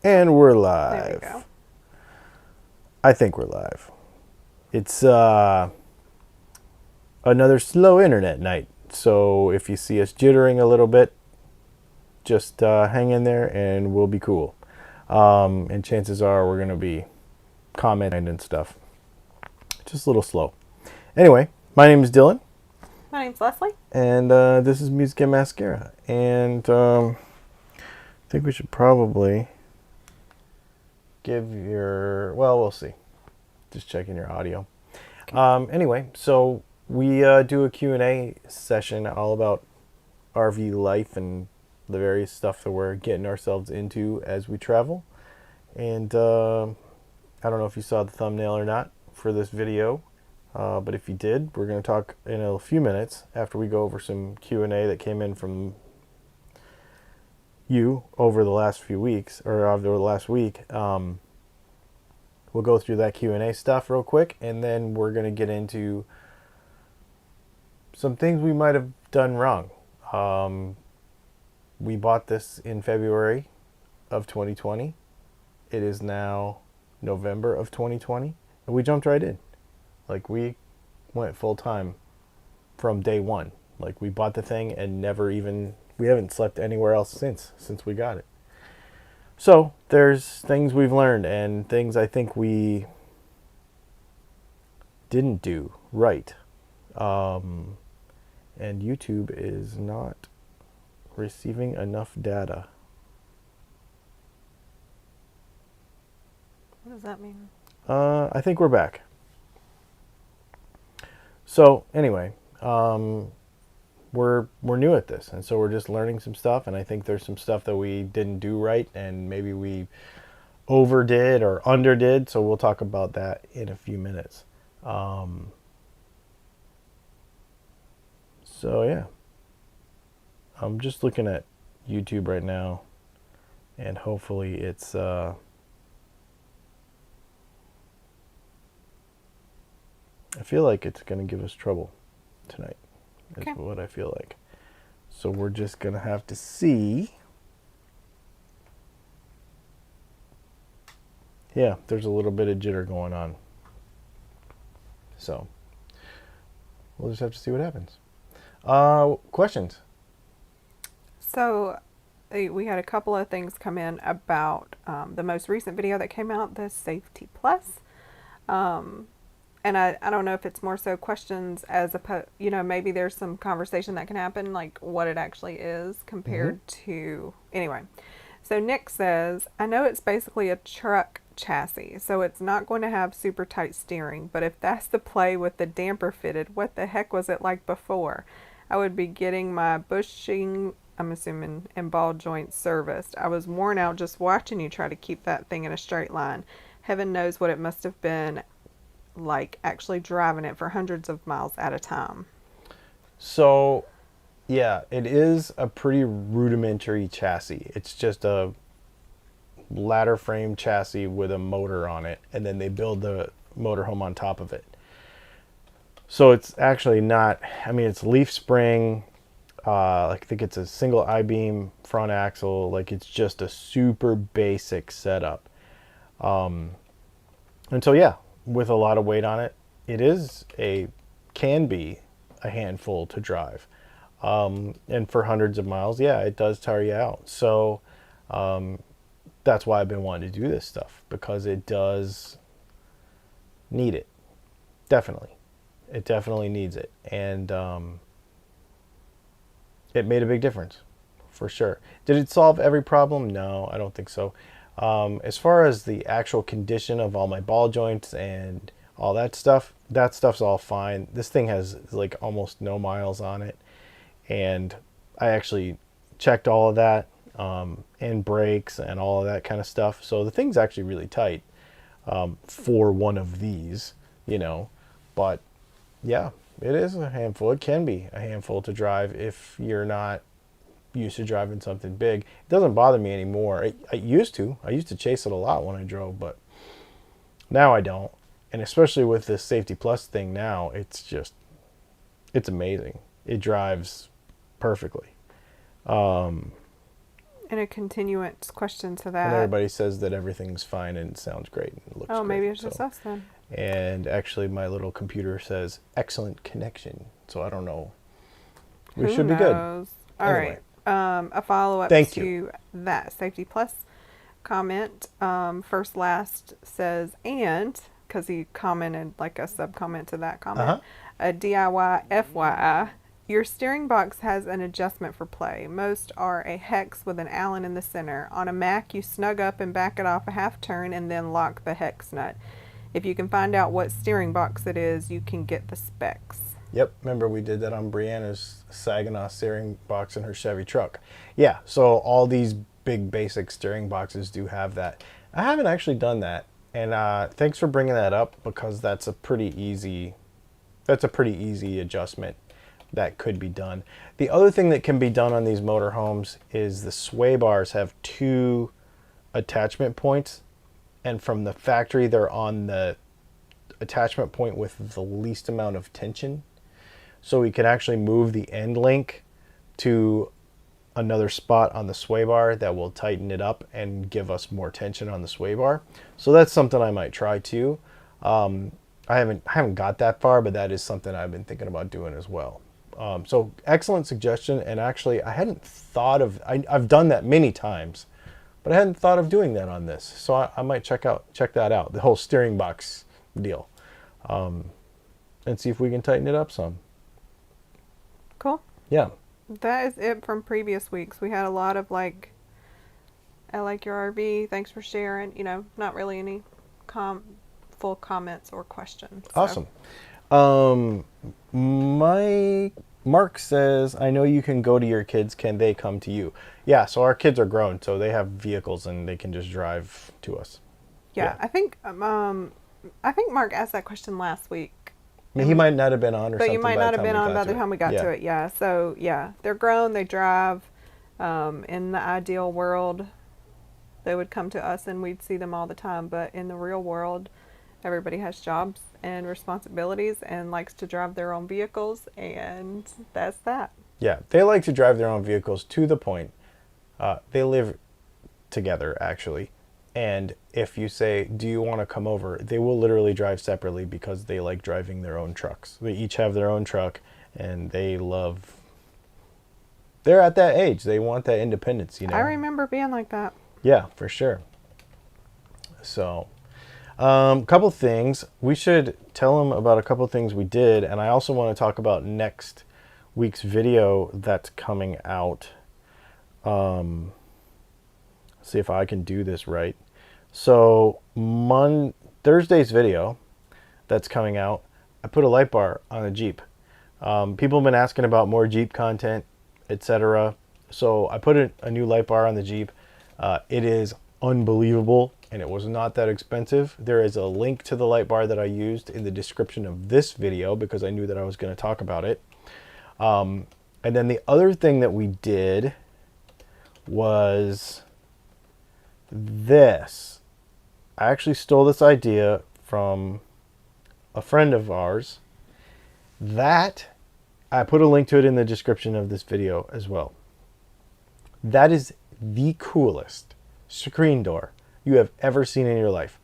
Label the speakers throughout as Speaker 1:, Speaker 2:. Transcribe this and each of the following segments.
Speaker 1: And we're
Speaker 2: There we go.
Speaker 1: live. I think we're live. It's another slow internet night. So if you see us jittering a little bit, just hang in there and we'll be cool. And chances are we're going to be commenting and stuff. Just a little slow. Anyway, my name is Dylan,
Speaker 2: My name's Leslie.
Speaker 1: and this is Music and Mascara. And I think we should probably give your, well, we'll see. Just checking your audio. Anyway, so we do a Q&A session all about RV life and the various stuff that we're getting ourselves into as we travel. And I don't know if you saw the thumbnail or not for this video, but if you did, we're going to talk in a few minutes after we go over some Q&A that came in from you over the last few weeks, or over the last week. We'll go through that Q&A stuff real quick, and then we're going to get into some things we might have done wrong. We bought this in February of 2020. It is now November of 2020, and we jumped right in. Like, we went full time from day one. Like, we bought the thing and we haven't slept anywhere else since we got it. So there's things we've learned and things I think we didn't do right. And YouTube is not receiving enough data.
Speaker 2: What does that mean?
Speaker 1: I think we're back. So anyway, we're new at this, and so we're just learning some stuff. And I think there's some stuff that we didn't do right, and maybe we overdid or underdid. So we'll talk about that in a few minutes. So yeah, I'm just looking at YouTube right now, and hopefully it's I feel like it's gonna give us trouble tonight. Is
Speaker 2: Okay.
Speaker 1: what I feel like. So we're just gonna have to see. Yeah, there's a little bit of jitter going on. So we'll just have to see what happens. Questions?
Speaker 2: So we had a couple of things come in about the most recent video that came out, the Safety Plus. And I don't know if it's more so questions as maybe there's some conversation that can happen, like what it actually is compared to, anyway. So Nick says, I know it's basically a truck chassis, so it's not going to have super tight steering, but if that's the play with the damper fitted, what the heck was it like before? I would be getting my bushing, I'm assuming, and ball joints serviced. I was worn out just watching you try to keep that thing in a straight line. Heaven knows what it must have been like actually driving it for hundreds of miles at a time.
Speaker 1: So, yeah, it is a pretty rudimentary chassis. It's just a ladder frame chassis with a motor on it, and then they build the motorhome on top of it. So it's actually not, I mean, it's leaf spring. I think it's a single I-beam front axle. Like, it's just a super basic setup. And so, yeah, with a lot of weight on it, can be a handful to drive. And for hundreds of miles, yeah, it does tire you out. So that's why I've been wanting to do this stuff, because it does need it. Definitely. It definitely needs it. And it made a big difference, for sure. Did it solve every problem? No, I don't think so. As far as the actual condition of all my ball joints and all that stuff's all fine. This thing has like almost no miles on it. And I actually checked all of that, and brakes and all of that kind of stuff. So the thing's actually really tight for one of these, you know. But yeah, it is a handful. It can be a handful to drive if you're not used to driving something big. It doesn't bother me anymore. I used to. I used to chase it a lot when I drove, but now I don't. And especially with this Safety Plus thing now, it's amazing. It drives perfectly.
Speaker 2: And a continuance question to
Speaker 1: And
Speaker 2: that.
Speaker 1: everybody says that everything's fine and it sounds great and it looks
Speaker 2: Oh,
Speaker 1: great.
Speaker 2: maybe it's just us then.
Speaker 1: And actually, my little computer says excellent connection. So I don't know. We
Speaker 2: Who
Speaker 1: should be
Speaker 2: knows?
Speaker 1: good.
Speaker 2: All
Speaker 1: Anyway.
Speaker 2: right. A follow up
Speaker 1: Thank
Speaker 2: to
Speaker 1: you.
Speaker 2: that Safety Plus comment. First last says, and because he commented like a sub comment to that comment, a DIY FYI. Your steering box has an adjustment for play. Most are a hex with an Allen in the center. On a Mac, you snug up and back it off a half turn and then lock the hex nut. If you can find out what steering box it is, you can get the specs.
Speaker 1: Yep, remember we did that on Brianna's Saginaw steering box in her Chevy truck. Yeah, so all these big basic steering boxes do have that. I haven't actually done that, and thanks for bringing that up because that's a pretty easy adjustment that could be done. The other thing that can be done on these motorhomes is the sway bars have 2 attachment points, and from the factory they're on the attachment point with the least amount of tension. So we can actually move the end link to another spot on the sway bar that will tighten it up and give us more tension on the sway bar. So that's something I might try too. I haven't got that far, but that is something I've been thinking about doing as well. So excellent suggestion, and actually I hadn't thought of, I've done that many times, but I hadn't thought of doing that on this. So I might check that out, the whole steering box deal, and see if we can tighten it up some.
Speaker 2: Cool.
Speaker 1: Yeah.
Speaker 2: That is it from previous weeks. We had a lot of like, I like your RV, thanks for sharing, not really any full comments or questions. So.
Speaker 1: Awesome. Mark says, I know you can go to your kids. Can they come to you? Yeah, so our kids are grown, so they have vehicles and they can just drive to us.
Speaker 2: Yeah. I think Mark asked that question last week.
Speaker 1: I mean, he might not have been on,
Speaker 2: but you might not have been on by the time we got to it. Yeah. So yeah, they're grown. They drive. In the ideal world, they would come to us and we'd see them all the time. But in the real world, everybody has jobs and responsibilities and likes to drive their own vehicles, and that's that.
Speaker 1: Yeah, they like to drive their own vehicles to the point. They live together, actually. And if you say, do you want to come over? They will literally drive separately because they like driving their own trucks. They each have their own truck, and they're at that age. They want that independence,
Speaker 2: I remember being like that.
Speaker 1: Yeah, for sure. So, couple things. We should tell them about a couple things we did, and I also want to talk about next week's video that's coming out. See if I can do this right. So Thursday's video that's coming out, I put a light bar on a Jeep. People have been asking about more Jeep content, etc. So I put a new light bar on the Jeep. It is unbelievable, and it was not that expensive. There is a link to the light bar that I used in the description of this video because I knew that I was going to talk about it. And then the other thing that we did was this. I actually stole this idea from a friend of ours. That I put a link to it in the description of this video as well. That is the coolest screen door you have ever seen in your life.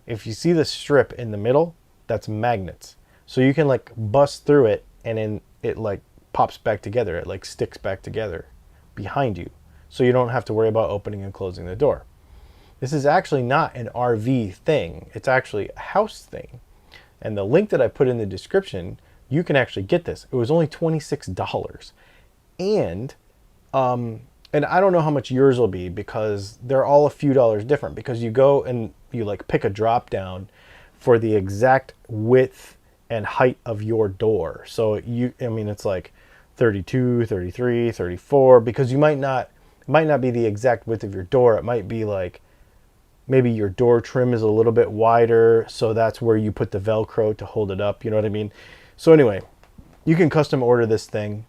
Speaker 1: If you see the strip in the middle, that's magnets. So you can like bust through it, and then it like pops back together. It like sticks back together behind you. So you don't have to worry about opening and closing the door. This is actually not an RV thing. It's actually a house thing. And the link that I put in the description, you can actually get this. It was only $26. And I don't know how much yours will be because they're all a few dollars different, because you go and you like pick a drop down for the exact width and height of your door. So it's like 32, 33, 34, because it might not be the exact width of your door. It might be like, maybe your door trim is a little bit wider, so that's where you put the Velcro to hold it up, you know what I mean? So anyway, you can custom order this thing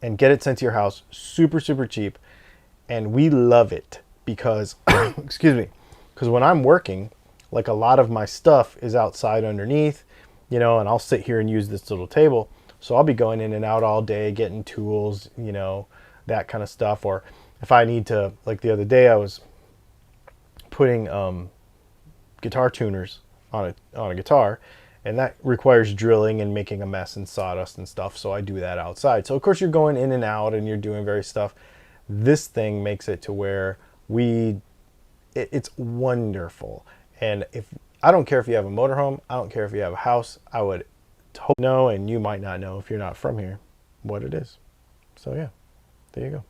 Speaker 1: and get it sent to your house super, super cheap. And we love it because, excuse me, because when I'm working, like a lot of my stuff is outside underneath, and I'll sit here and use this little table. So I'll be going in and out all day, getting tools, that kind of stuff. Or if I need to, like the other day, I was putting guitar tuners on a guitar, and that requires drilling and making a mess and sawdust and stuff. So I do that outside. So of course you're going in and out and you're doing various stuff. This thing makes it to where it's wonderful. And if I don't care if you have a motorhome, I don't care if you have a house, I would totally know, and you might not know if you're not from here, what it is. So yeah, there you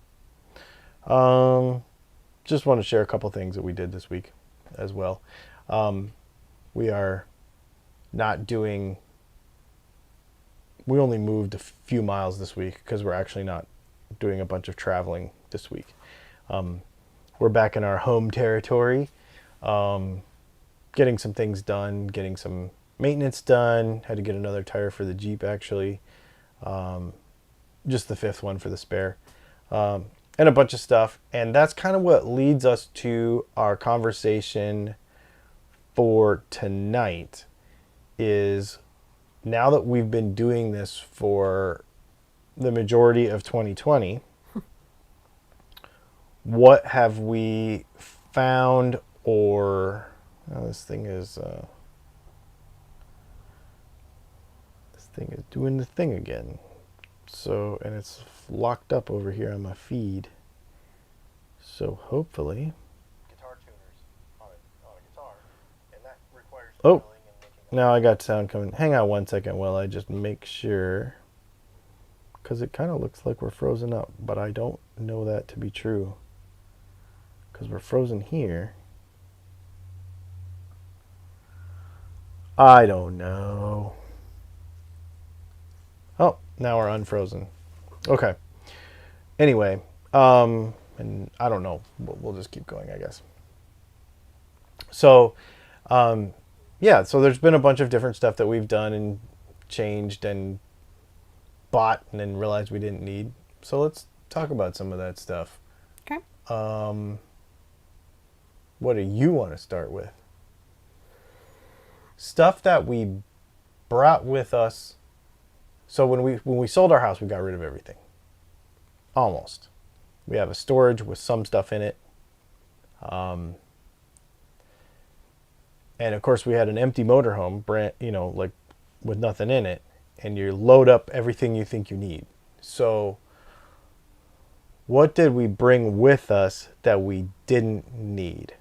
Speaker 1: go. Just want to share a couple things that we did this week as well. We are not doing. We only moved a few miles this week because we're actually not doing a bunch of traveling this week. We're back in our home territory, getting some things done, getting some maintenance done. Had to get another tire for the Jeep actually, just the fifth one for the spare, and a bunch of stuff. And that's kind of what leads us to our conversation for tonight. Is now that we've been doing this for the majority of 2020, what have we found, or this thing is doing the thing again. So, and it's locked up over here on my feed. So hopefully, guitar tuners on a guitar, and that requires. Oh, now I got sound coming. Hang on one second while I just make sure, because it kind of looks like we're frozen up, but I don't know that to be true, because we're frozen here. I don't know. Oh, now we're unfrozen. Okay. Anyway, and I don't know. We'll just keep going, I guess. So, yeah, so there's been a bunch of different stuff that we've done and changed and bought and then realized we didn't need. So let's talk about some of that stuff.
Speaker 2: Okay.
Speaker 1: What do you want to start with? Stuff that we brought with us. So when we sold our house, we got rid of everything. Almost. We have a storage with some stuff in it. And of course we had an empty motorhome, like with nothing in it, and you load up everything you think you need. So what did we bring with us that we didn't need?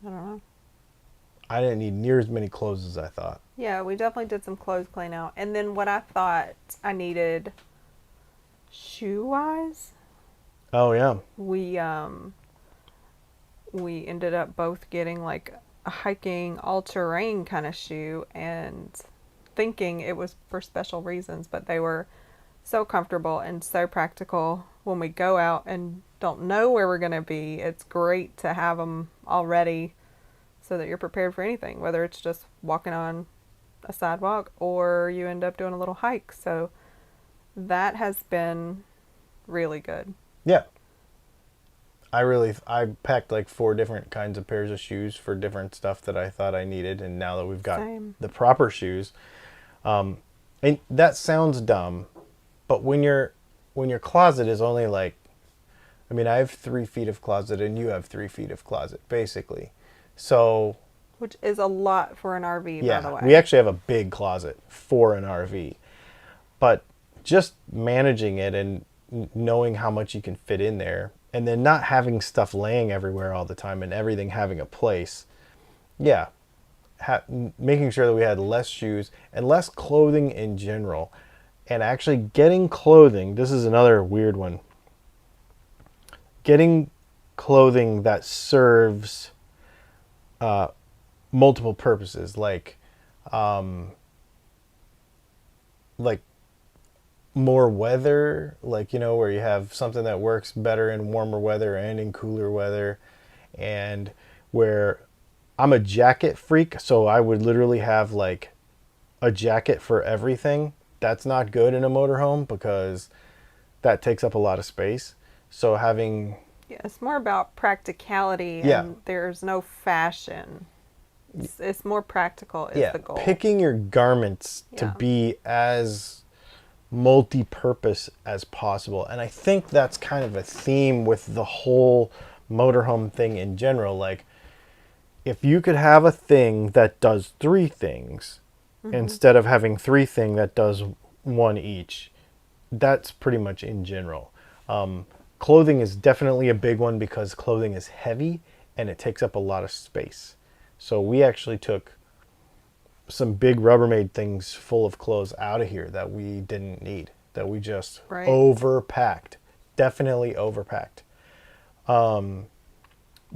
Speaker 2: I don't know.
Speaker 1: I didn't need near as many clothes as I thought.
Speaker 2: Yeah, we definitely did some clothes clean out. And then what I thought I needed shoe-wise,
Speaker 1: Oh yeah.
Speaker 2: we ended up both getting like a hiking all-terrain kind of shoe, and thinking it was for special reasons, but they were so comfortable and so practical when we go out and don't know where we're going to be. It's great to have them already so that you're prepared for anything, whether it's just walking on a sidewalk or you end up doing a little hike. So that has been really good.
Speaker 1: Yeah. I packed like 4 different kinds of pairs of shoes for different stuff that I thought I needed, and now that we've got the proper shoes, and that sounds dumb, but when your closet is only like, I mean, I have 3 feet of closet and you have 3 feet of closet, basically. So,
Speaker 2: which is a lot for an RV,
Speaker 1: yeah,
Speaker 2: by the way.
Speaker 1: We actually have a big closet for an RV, but just managing it and knowing how much you can fit in there, and then not having stuff laying everywhere all the time and everything having a place. Yeah. Making sure that we had less shoes and less clothing in general, and actually getting clothing. This is another weird one. Getting clothing that serves multiple purposes, like more weather, like, where you have something that works better in warmer weather and in cooler weather, and where I'm a jacket freak, so I would literally have like a jacket for everything. That's not good in a motorhome because that takes up a lot of space. So having...
Speaker 2: Yeah, it's more about practicality, and
Speaker 1: Yeah.
Speaker 2: there's no fashion. It's more practical is
Speaker 1: Yeah,
Speaker 2: the goal.
Speaker 1: picking your garments to
Speaker 2: Yeah.
Speaker 1: be as multi-purpose as possible. And I think that's kind of a theme with the whole motorhome thing in general. Like, if you could have a thing that does three things instead of having three things that does one each, that's pretty much in general. Clothing is definitely a big one because clothing is heavy and it takes up a lot of space. So we actually took some big Rubbermaid things full of clothes out of here that we didn't need, that we just
Speaker 2: Right.
Speaker 1: overpacked. Definitely overpacked. The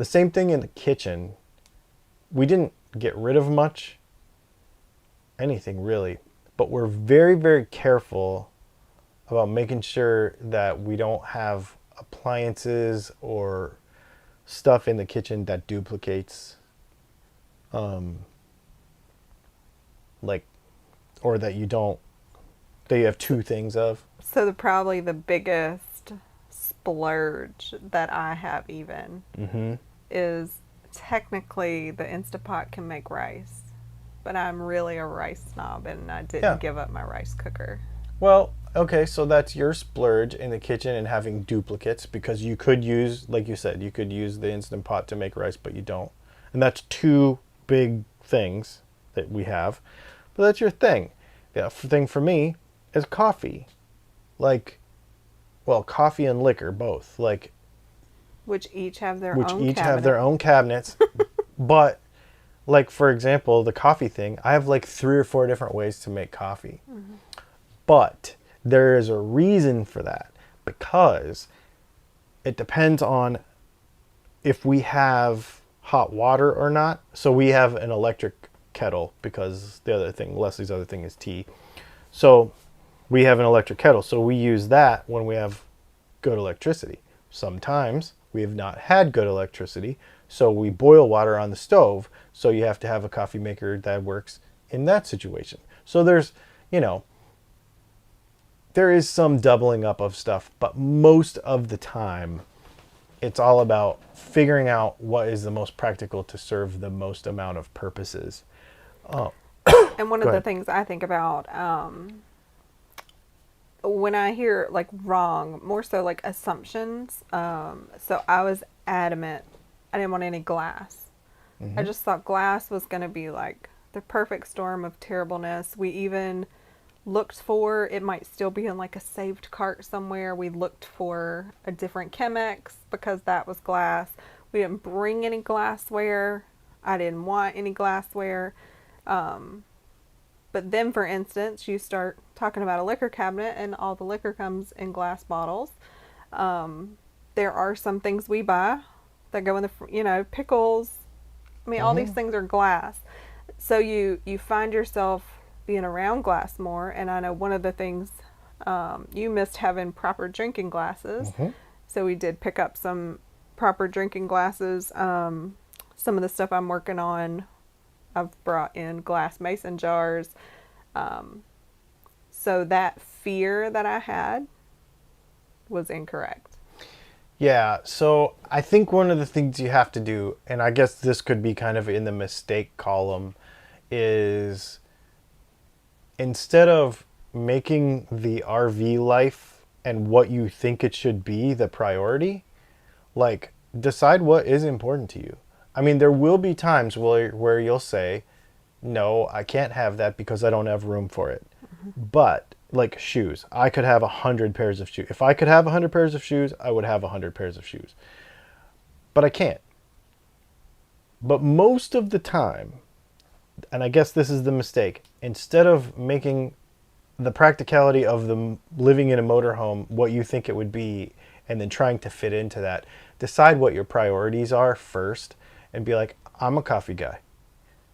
Speaker 1: same thing in the kitchen. We didn't get rid of much, anything really, but we're very, very careful about making sure that we don't have appliances or stuff in the kitchen that duplicates, like, or that you have two things of.
Speaker 2: So probably the biggest splurge that I have even is technically the Instapot can make rice, but I'm really a rice snob and I didn't
Speaker 1: Yeah.
Speaker 2: give up my rice cooker.
Speaker 1: Well, okay, so that's your splurge in the kitchen and having duplicates because you could use, like you said, you could use the Instant Pot to make rice, but you don't. And that's two big things that we have. But that's your thing. The thing for me is coffee. Like, well, coffee and liquor, both. Like,
Speaker 2: Which each have their
Speaker 1: which
Speaker 2: own
Speaker 1: each
Speaker 2: cabinet.
Speaker 1: have their own cabinets. But, like, for example, the coffee thing, I have like 3 or 4 different ways to make coffee. But there is a reason for that because it depends on if we have hot water or not. So we have an electric kettle because the other thing, Leslie's other thing is tea. So we have an electric kettle. So we use that when we have good electricity. Sometimes we have not had good electricity. So we boil water on the stove. So you have to have a coffee maker that works in that situation. So there's, there is some doubling up of stuff, but most of the time it's all about figuring out what is the most practical to serve the most amount of purposes.
Speaker 2: And one
Speaker 1: Go
Speaker 2: of the
Speaker 1: ahead.
Speaker 2: things I think about when I hear like wrong, more so like assumptions. So I was adamant I didn't want any glass. I just thought glass was going to be like the perfect storm of terribleness. We even looked for, it might still be in like a saved cart somewhere. We looked for a different Chemex because that was glass. We didn't bring any glassware. I didn't want any glassware. But then, for instance, you start talking about a liquor cabinet and all the liquor comes in glass bottles. There are some things we buy that go in the, pickles. I mean, all these things are glass. So you find yourself being around glass more. And I know one of the things you missed having proper drinking glasses. So we did pick up some proper drinking glasses. Some of the stuff I'm working on, I've brought in glass mason jars. So that fear that I had was incorrect.
Speaker 1: Yeah, so I think one of the things you have to do, and I guess this could be kind of in the mistake column, is instead of making the RV life and what you think it should be the priority, like decide what is important to you. I mean, there will be times where you'll say, no, I can't have that because I don't have room for it. But like shoes, I could have 100 pairs of shoes. If I could have 100 pairs of shoes, I would have 100 pairs of shoes. But I can't. But most of the time, and I guess this is the mistake, instead of making the practicality of the living in a motorhome what you think it would be and then trying to fit into that, decide what your priorities are first and be like, I'm a coffee guy.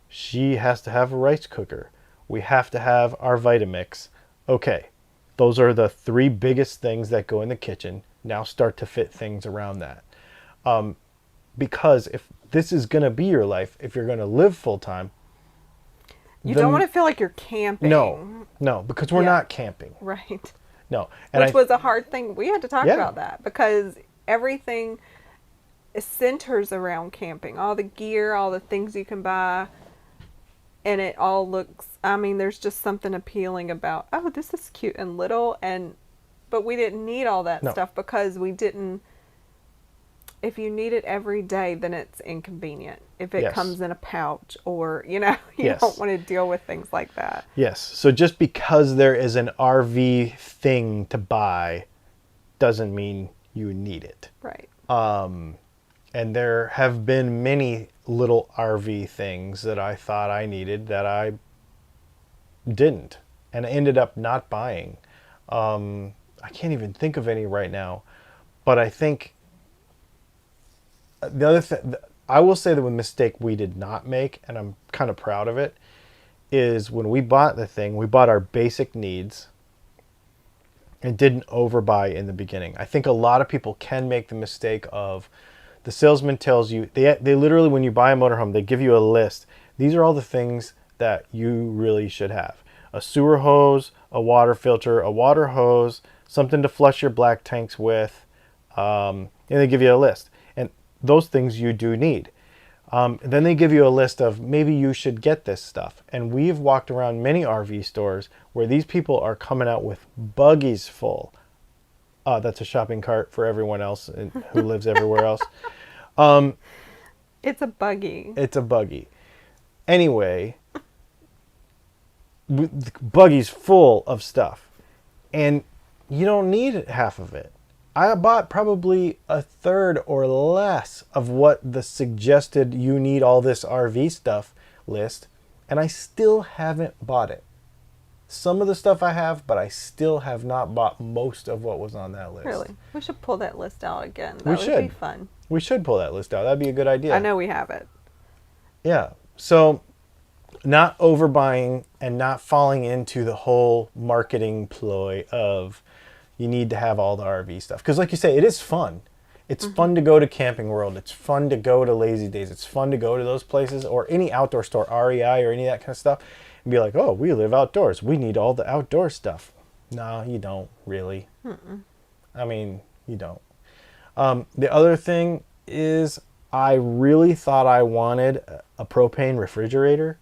Speaker 1: She has to have a rice cooker. We have to have our Vitamix. Okay, those are the 3 biggest things that go in the kitchen. Now start to fit things around that. Because if this is going to be your life, if you're going to live full time,
Speaker 2: You don't want to feel like you're camping.
Speaker 1: No, because we're not camping.
Speaker 2: Right.
Speaker 1: No.
Speaker 2: Which was a hard thing. We had to talk
Speaker 1: Yeah.
Speaker 2: about that because everything centers around camping. All the gear, all the things you can buy. and it all looks, I mean, there's just something appealing about, oh, this is cute and little, but we didn't need all that
Speaker 1: No.
Speaker 2: stuff because we didn't. If you need it every day, then it's inconvenient. If it
Speaker 1: Yes.
Speaker 2: comes in a pouch, or you
Speaker 1: Yes.
Speaker 2: don't want to deal with things like that.
Speaker 1: Yes. So just because there is an RV thing to buy doesn't mean you need it.
Speaker 2: Right.
Speaker 1: And there have been many little RV things that I thought I needed that I didn't, and I ended up not buying. I can't even think of any right now, but I think the other thing, I will say that the mistake we did not make, and I'm kind of proud of it, is when we bought the thing, we bought our basic needs and didn't overbuy in the beginning. I think a lot of people can make the mistake of, the salesman tells you, they literally, when you buy a motorhome, they give you a list. These are all the things that you really should have. A sewer hose, a water filter, a water hose, something to flush your black tanks with, and they give you a list. And those things you do need. Then they give you a list of maybe you should get this stuff. And we've walked around many RV stores where these people are coming out with buggies full. That's a shopping cart for everyone else who lives everywhere else.
Speaker 2: It's a buggy.
Speaker 1: It's a buggy. Anyway, buggies full of stuff. And you don't need half of it. I bought probably a third or less of what the suggested you need all this RV stuff list, and I still haven't bought it. Some of the stuff I have, but I still have not bought most of what was on that list.
Speaker 2: Really? We should pull that list out again. That
Speaker 1: We
Speaker 2: would
Speaker 1: should.
Speaker 2: be fun.
Speaker 1: We should pull that list out. That'd be a good idea.
Speaker 2: I know we have it.
Speaker 1: Yeah. So not overbuying and not falling into the whole marketing ploy of you need to have all the RV stuff. Because like you say, it is fun. It's fun to go to Camping World. It's fun to go to Lazy Days. It's fun to go to those places or any outdoor store, REI or any of that kind of stuff, and be like, oh, we live outdoors. We need all the outdoor stuff. No, you don't really. I mean, you don't. The other thing is I really thought I wanted a propane refrigerator,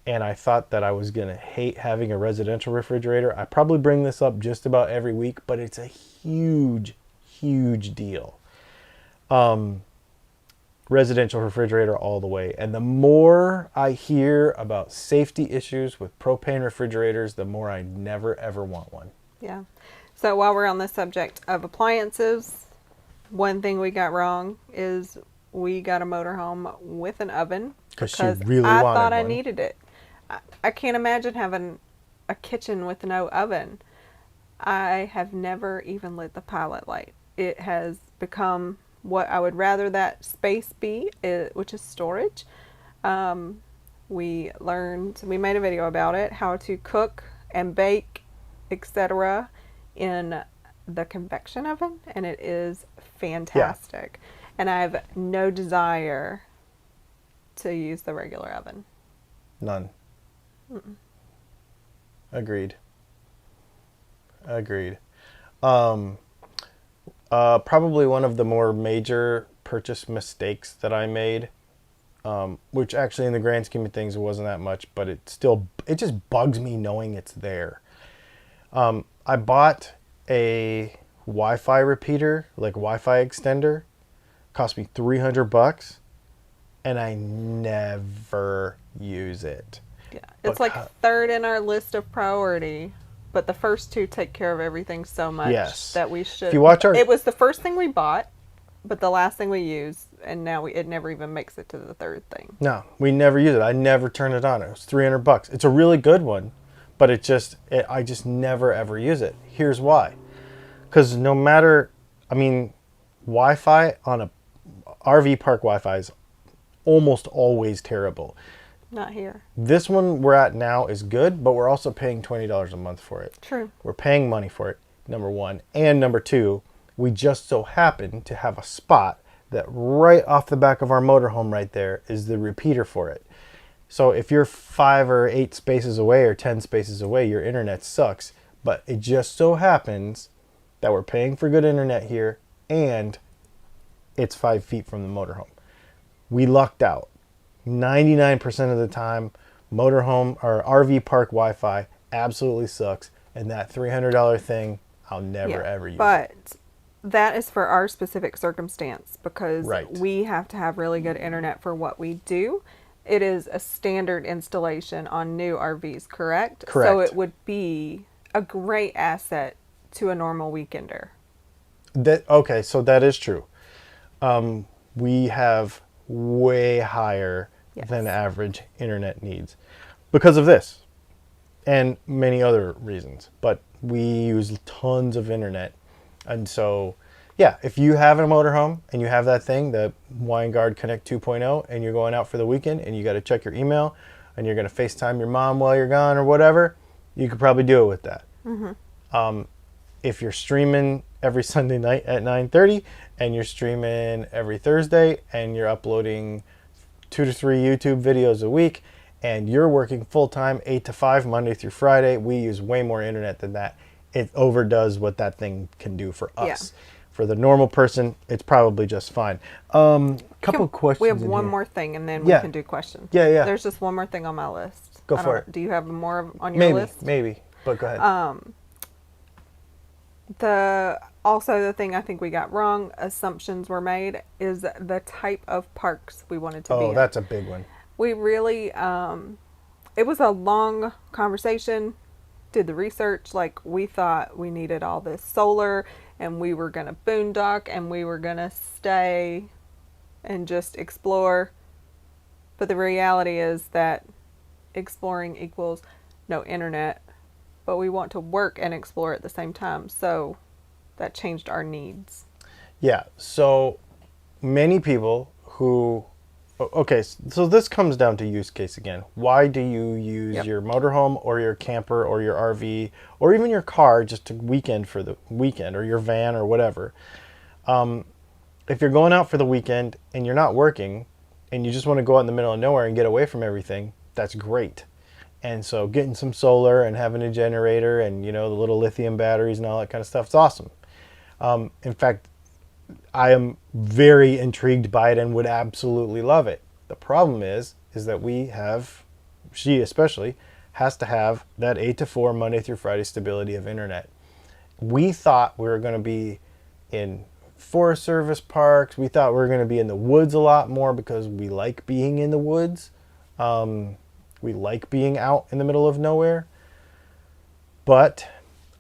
Speaker 1: and I thought that I was going to hate having a residential refrigerator. I probably bring this up just about every week, but it's a huge, huge deal. Residential refrigerator all the way. And the more I hear about safety issues with propane refrigerators, the more I never, ever want one.
Speaker 2: Yeah. So while we're on the subject of appliances, one thing we got wrong is we got a motorhome with an oven
Speaker 1: Because she really
Speaker 2: I
Speaker 1: wanted
Speaker 2: thought I
Speaker 1: one.
Speaker 2: needed it. I can't imagine having a kitchen with no oven. I have never even lit the pilot light. It has become what I would rather that space be, which is storage. We made a video about it, how to cook and bake, etc. in the convection oven, and it is fantastic. And I have no desire to use the regular oven.
Speaker 1: None. Agreed. Probably one of the more major purchase mistakes that I made, which actually in the grand scheme of things it wasn't that much, but it just bugs me knowing it's there. I bought a Wi-Fi repeater, like Wi-Fi extender, cost me $300, and I never use it.
Speaker 2: Yeah, it's like third in our list of priority, but the first two take care of everything so much that we should.
Speaker 1: If you watch
Speaker 2: it was the first thing we bought, but the last thing we used, and now it never even makes it to the third thing.
Speaker 1: No, we never use it. I never turn it on. It was $300. It's a really good one, but I just never ever use it. Here's why. Because no matter, Wi-Fi on a RV park Wi-Fi is almost always terrible.
Speaker 2: Not here.
Speaker 1: This one we're at now is good, but we're also paying $20 a month for it.
Speaker 2: True.
Speaker 1: We're paying money for it, number one. And number two, we just so happen to have a spot that right off the back of our motorhome right there is the repeater for it. So if you're 5 or 8 spaces away or 10 spaces away, your internet sucks. But it just so happens that we're paying for good internet here and it's 5 feet from the motorhome. We lucked out. 99% of the time, motorhome or RV park Wi-Fi absolutely sucks, and that $300 thing, I'll never ever use it.
Speaker 2: But that is for our specific circumstance because
Speaker 1: Right.
Speaker 2: we have to have really good internet for what we do. It is a standard installation on new RVs, correct? So
Speaker 1: Correct.
Speaker 2: it would be a great asset to a normal weekender.
Speaker 1: Okay, so that is true. We have way higher
Speaker 2: Yes.
Speaker 1: than average internet needs because of this and many other reasons. But we use tons of internet. And so, yeah, if you have a motorhome and you have that thing, the Winegard Connect 2.0, and you're going out for the weekend and you got to check your email and you're going to FaceTime your mom while you're gone or whatever, you could probably do it with that. If you're streaming every Sunday night at 9:30 and you're streaming every Thursday and you're uploading 2 to 3 YouTube videos a week and you're working full-time 8 to 5 Monday through Friday, we use way more internet than that. It overdoes what that thing can do for us. For the normal person, it's probably just fine. Couple questions.
Speaker 2: We have
Speaker 1: in
Speaker 2: one
Speaker 1: here.
Speaker 2: more thing and then we
Speaker 1: Yeah.
Speaker 2: can do questions.
Speaker 1: Yeah.
Speaker 2: There's just one more thing on my list.
Speaker 1: Go for it.
Speaker 2: Do you have more on your list?
Speaker 1: Maybe, but go ahead.
Speaker 2: The thing I think we got wrong, assumptions were made, is the type of parks we wanted to be in.
Speaker 1: Oh, that's a big one.
Speaker 2: We really, it was a long conversation, did the research, like we thought we needed all this solar and we were going to boondock and we were going to stay and just explore. But the reality is that exploring equals no internet, but we want to work and explore at the same time. So that changed our needs.
Speaker 1: Yeah, so many people who, okay, so this comes down to use case again. Why do you use your motorhome or your camper or your RV or even your car just to weekend for the weekend, or your van or whatever? If you're going out for the weekend and you're not working and you just want to go out in the middle of nowhere and get away from everything, that's great. And so getting some solar and having a generator and, you know, the little lithium batteries and all that kind of stuff is awesome. In fact, I am very intrigued by it and would absolutely love it. The problem is that she especially, has to have that 8 to 4 Monday through Friday stability of internet. We thought we were going to be in Forest Service parks. We thought we were going to be in the woods a lot more because we like being in the woods. We like being out in the middle of nowhere. But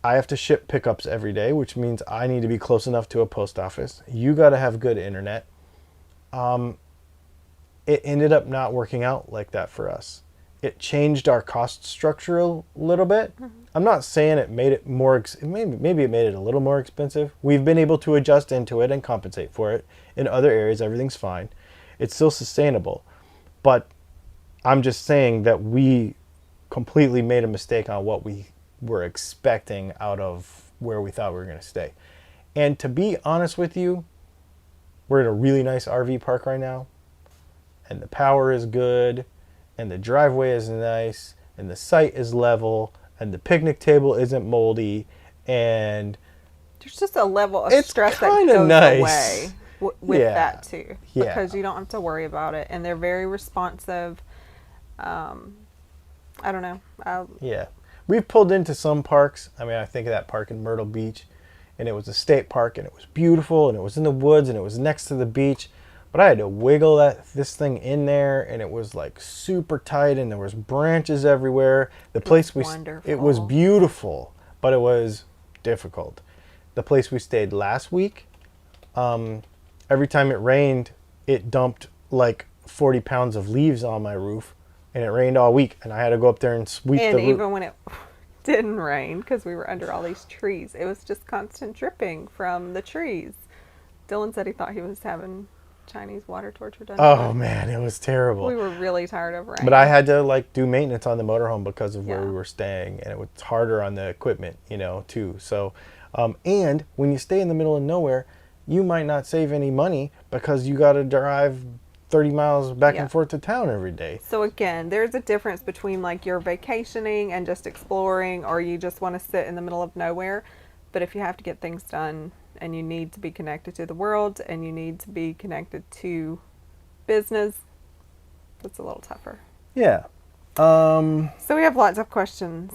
Speaker 1: I have to ship pickups every day, which means I need to be close enough to a post office. You got to have good internet. It ended up not working out like that for us. It changed our cost structure a little bit. I'm not saying it made it more, maybe it made it a little more expensive. We've been able to adjust into it and compensate for it. In other areas, everything's fine. It's still sustainable. But I'm just saying that we completely made a mistake on what we were expecting out of where we thought we were going to stay. And to be honest with you, we're in a really nice RV park right now, and the power is good, and the driveway is nice, and the site is level, and the picnic table isn't moldy, and
Speaker 2: there's just a level of
Speaker 1: it's
Speaker 2: stress that
Speaker 1: kinda
Speaker 2: goes
Speaker 1: nice.
Speaker 2: away with
Speaker 1: Yeah.
Speaker 2: that too,
Speaker 1: Yeah.
Speaker 2: because you don't have to worry about it, and they're very responsive. I don't know.
Speaker 1: Yeah. We've pulled into some parks. I mean, I think of that park in Myrtle Beach, and it was a state park, and it was beautiful, and it was in the woods, and it was next to the beach. But I had to wiggle this thing in there, and it was like super tight, and there was branches everywhere. The place it was beautiful, but it was difficult. The place we stayed last week, every time it rained, it dumped like 40 pounds of leaves on my roof, and it rained all week, and I had to go up there and sweep the roof.
Speaker 2: And even when it didn't rain, because we were under all these trees, it was just constant dripping from the trees. Dylan said he thought he was having Chinese water torture done.
Speaker 1: Oh man, it was terrible.
Speaker 2: We were really tired of rain.
Speaker 1: But I had to like do maintenance on the motorhome because of where
Speaker 2: Yeah.
Speaker 1: we were staying, and it was harder on the equipment, too. So, and when you stay in the middle of nowhere, you might not save any money because you got to drive 30 miles back
Speaker 2: Yeah.
Speaker 1: and forth to town every day.
Speaker 2: So again, there's a difference between like you're vacationing and just exploring, or you just want to sit in the middle of nowhere. But if you have to get things done and you need to be connected to the world and you need to be connected to business, that's a little tougher.
Speaker 1: Yeah.
Speaker 2: So we have lots of questions.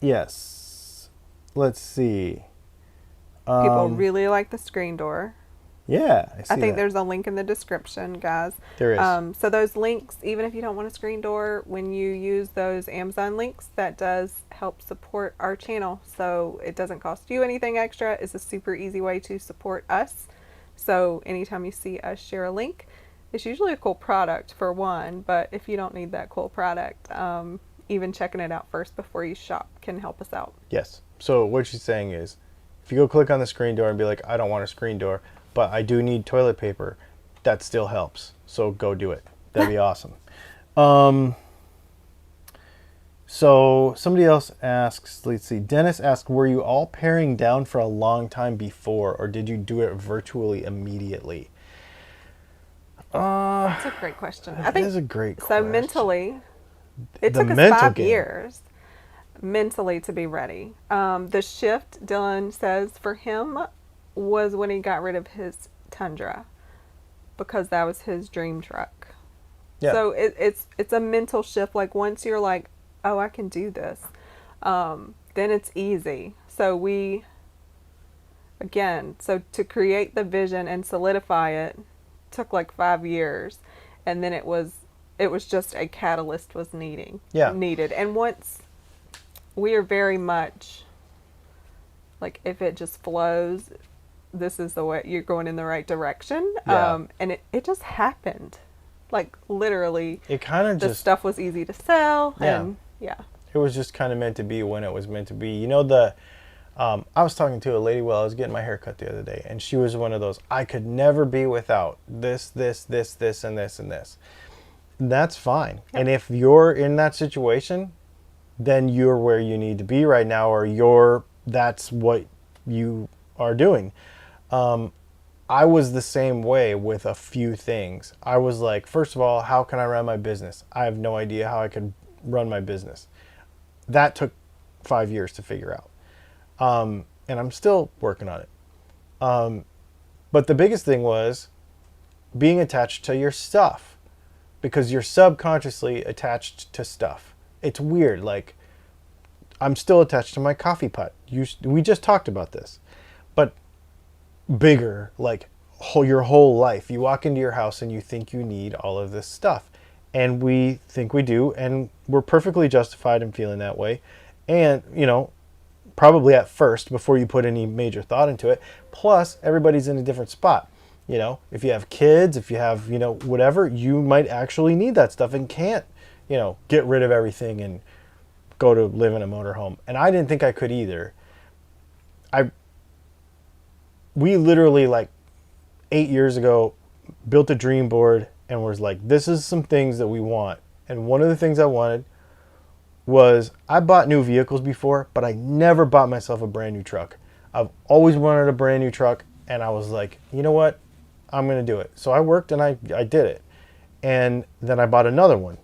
Speaker 1: Yes. Let's see.
Speaker 2: People really like the screen door.
Speaker 1: Yeah, I see
Speaker 2: I think
Speaker 1: that.
Speaker 2: there's a link in the description, guys.
Speaker 1: There is.
Speaker 2: So those links, even if you don't want a screen door, when you use those Amazon links, that does help support our channel. So it doesn't cost you anything extra. It's a super easy way to support us. So anytime you see us share a link, it's usually a cool product for one, but if you don't need that cool product, even checking it out first before you shop can help us out.
Speaker 1: Yes. So what she's saying is, if you go click on the screen door and be like, I don't want a screen door, but I do need toilet paper, that still helps. So go do it. That'd be awesome. So somebody else asks, let's see, Dennis asked, were you all paring down for a long time before, or did you do it virtually immediately?
Speaker 2: That's a great question. I
Speaker 1: That
Speaker 2: think
Speaker 1: is a great
Speaker 2: so.
Speaker 1: question.
Speaker 2: Mentally, it
Speaker 1: The
Speaker 2: took us
Speaker 1: mental
Speaker 2: 5
Speaker 1: game.
Speaker 2: years mentally to be ready. The shift, Dylan says, for him was when he got rid of his Tundra because that was his dream truck.
Speaker 1: Yeah.
Speaker 2: So it's a mental shift. Like once you're like, oh, I can do this, then it's easy. So so to create the vision and solidify it took like 5 years, and then it was just a catalyst was needed. And once we are very much like, if it just flows, this is the way you're going in the right direction.
Speaker 1: Yeah.
Speaker 2: And it just happened. Like literally,
Speaker 1: It kind of
Speaker 2: the
Speaker 1: just,
Speaker 2: stuff was easy to sell.
Speaker 1: Yeah.
Speaker 2: And yeah.
Speaker 1: it was just kind of meant to be when it was meant to be. You know, I was talking to a lady while I was getting my hair cut the other day, and she was one of those, I could never be without this, and this, and this. That's fine.
Speaker 2: Yeah.
Speaker 1: And if you're in that situation, then you're where you need to be right now, or that's what you are doing. I was the same way with a few things. I was like, first of all, how can I run my business? I have no idea how I could run my business. That took 5 years to figure out. And I'm still working on it. But the biggest thing was being attached to your stuff, because you're subconsciously attached to stuff. It's weird. Like, I'm still attached to my coffee pot. We just talked about this, but bigger, like your whole life. You walk into your house and you think you need all of this stuff, and we think we do, and we're perfectly justified in feeling that way. And probably at first, before you put any major thought into it. Plus, everybody's in a different spot. If you have kids, if you have whatever, you might actually need that stuff and can't get rid of everything and go to live in a motorhome. And I didn't think I could either. We literally, like 8 years ago, built a dream board and was like, this is some things that we want. And one of the things I wanted was, I bought new vehicles before, but I never bought myself a brand new truck. I've always wanted a brand new truck, and I was like, you know what? I'm going to do it. So I worked and I did it. And then I bought another one.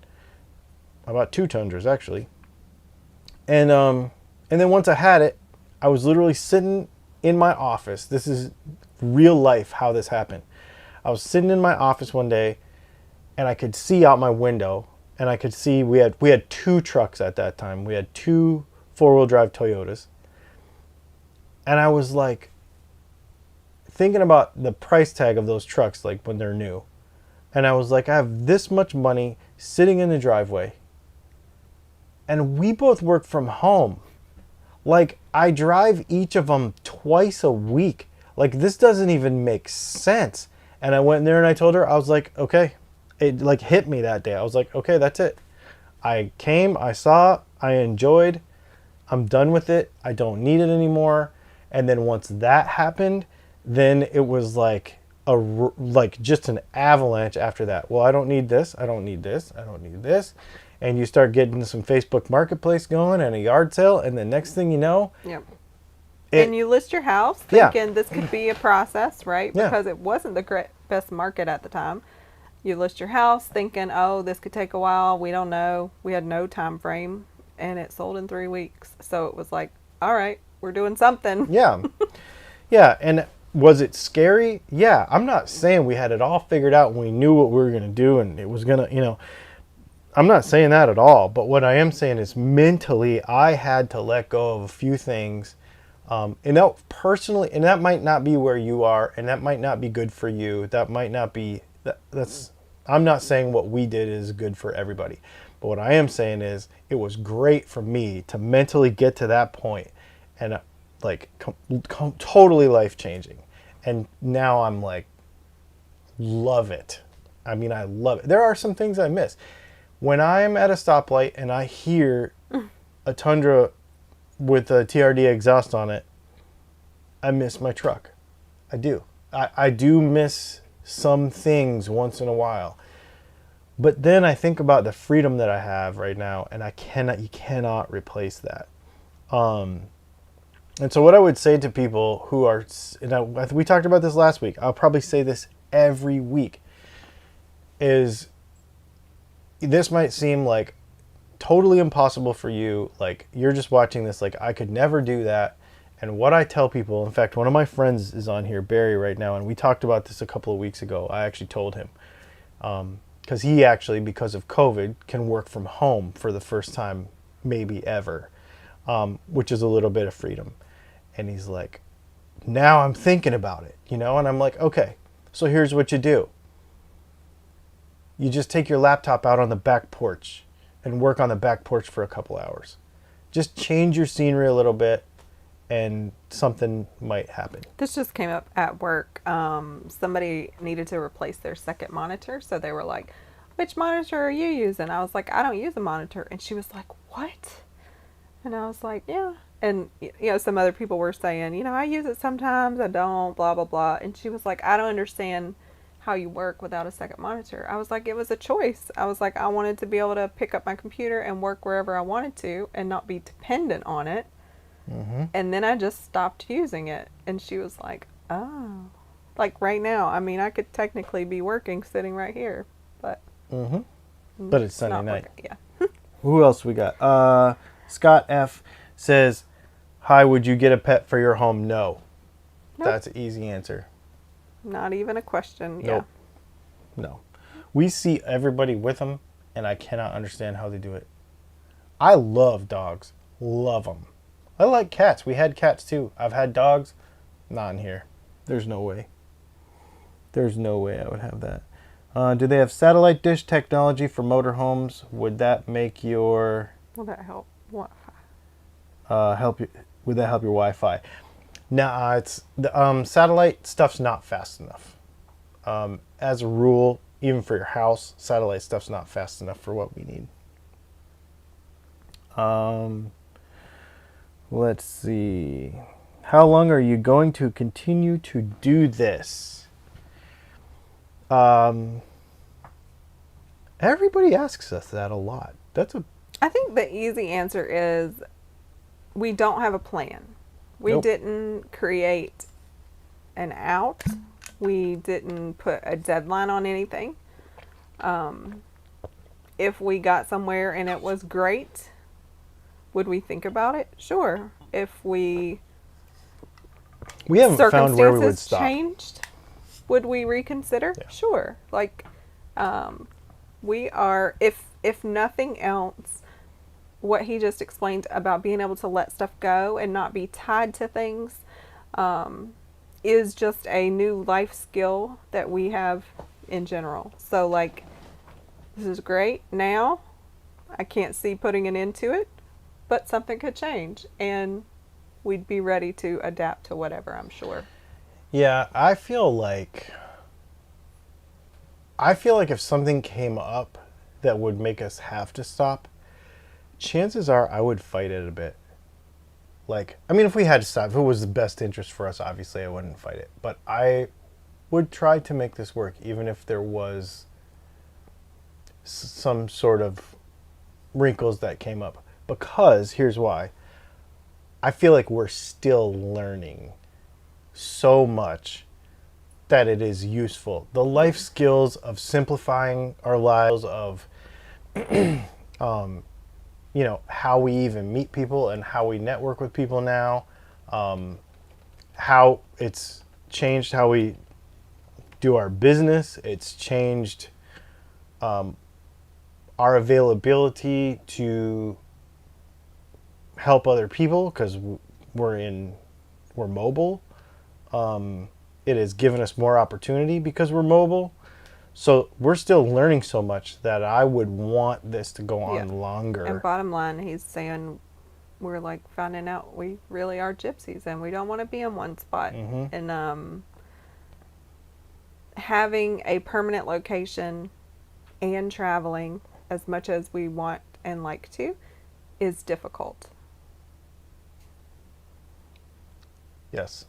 Speaker 1: I bought 2 Tundras, actually. And then once I had it, I was literally sitting in my office. This is real life how this happened. I was sitting in my office one day, and I could see out my window, and I could see we had 2 trucks at that time. We had 2 4-wheel drive Toyotas. And I was like thinking about the price tag of those trucks, like when they're new. And I was like, I have this much money sitting in the driveway, and we both work from home. Like, I drive each of them twice a week. Like, this doesn't even make sense. And I went in there and I told her, I was like, okay. It like hit me that day. I was like, okay, that's it. I came, I saw, I enjoyed. I'm done with it. I don't need it anymore. And then once that happened, then it was like just an avalanche after that. Well, I don't need this. I don't need this. I don't need this. And you start getting some Facebook Marketplace going and a yard sale, and the next thing you know,
Speaker 2: Yep. And you list your house thinking this could be a process, right?
Speaker 1: Yeah.
Speaker 2: Because it wasn't the best market at the time. You list your house thinking, oh, this could take a while. We don't know. We had no time frame, and it sold in 3 weeks. So it was like, all right, we're doing something.
Speaker 1: Yeah. Yeah. And was it scary? Yeah. I'm not saying we had it all figured out and we knew what we were going to do and it was going to, I'm not saying that at all, but what I am saying is mentally, I had to let go of a few things. And that personally, and that might not be where you are, and that might not be good for you. That might not be, that's, I'm not saying what we did is good for everybody. But what I am saying is it was great for me to mentally get to that point and like totally life changing. And now I'm like, love it. I mean, I love it. There are some things I miss. When I'm at a stoplight and I hear a Tundra with a TRD exhaust on it, I miss my truck. I do. I do miss some things once in a while. But then I think about the freedom that I have right now, and you cannot replace that. And so what I would say to people who are, we talked about this last week, I'll probably say this every week, is this might seem like totally impossible for you. Like, you're just watching this, like, I could never do that. And what I tell people, in fact, one of my friends is on here, Barry, right now, and we talked about this a couple of weeks ago. I actually told him, because he actually, because of COVID, can work from home for the first time maybe ever, which is a little bit of freedom. And he's like, now I'm thinking about it, and I'm like, okay, so here's what you do. You just take your laptop out on the back porch and work on the back porch for a couple hours. Just change your scenery a little bit and something might happen.
Speaker 2: This just came up at work. Somebody needed to replace their second monitor. So they were like, which monitor are you using? I was like, I don't use a monitor. And she was like, what? And I was like, yeah. And, some other people were saying, I use it sometimes, I don't, blah, blah, blah. And she was like, I don't understand how you work without a second monitor. I was like, it was a choice. I was like, I wanted to be able to pick up my computer and work wherever I wanted to and not be dependent on it. Mm-hmm. And then I just stopped using it. And she was like, oh. Like right now, I mean, I could technically be working sitting right here, but.
Speaker 1: Mm-hmm. But it's Sunday night.
Speaker 2: Yeah.
Speaker 1: Who else we got? Scott F. says, hi, would you get a pet for your home? No. Nope. That's an easy answer.
Speaker 2: Not even a question.
Speaker 1: Nope. Yeah. No. We see everybody with them, and I cannot understand how they do it. I love dogs. Love them. I like cats. We had cats too. I've had dogs. Not in here. There's no way. There's no way I would have that. Do they have satellite dish technology for motorhomes? Would that make your...
Speaker 2: Will that help
Speaker 1: Wi-Fi? Would that help your Wi-Fi? Nah, it's the satellite stuff's not fast enough. As a rule, even for your house, satellite stuff's not fast enough for what we need. Let's see. How long are you going to continue to do this? Everybody asks us that a lot.
Speaker 2: I think the easy answer is we don't have a plan. We
Speaker 1: Nope.
Speaker 2: didn't create an out. We didn't put a deadline on anything. If we got somewhere and it was great, would we think about it? Sure. If we
Speaker 1: haven't found where we would stop.
Speaker 2: Changed, would we reconsider?
Speaker 1: Yeah.
Speaker 2: Sure. Like, we are, if nothing else, what he just explained about being able to let stuff go and not be tied to things, is just a new life skill that we have in general. So, like, this is great. Now, I can't see putting an end to it, but something could change, and we'd be ready to adapt to whatever, I'm sure.
Speaker 1: Yeah, I feel like if something came up that would make us have to stop, chances are I would fight it a bit. Like, I mean, if we had to stop, if it was the best interest for us, obviously I wouldn't fight it. But I would try to make this work, even if there was some sort of wrinkles that came up. Because, here's why. I feel like we're still learning so much that it is useful. The life skills of simplifying our lives, of how we even meet people and how we network with people now, how it's changed how we do our business. It's changed our availability to help other people because we're mobile. It has given us more opportunity because we're mobile. So we're still learning so much that I would want this to go on longer.
Speaker 2: And bottom line, he's saying we're like finding out we really are gypsies and we don't want to be in one spot. And having a permanent location and traveling as much as we want and like to is difficult.
Speaker 1: Yes.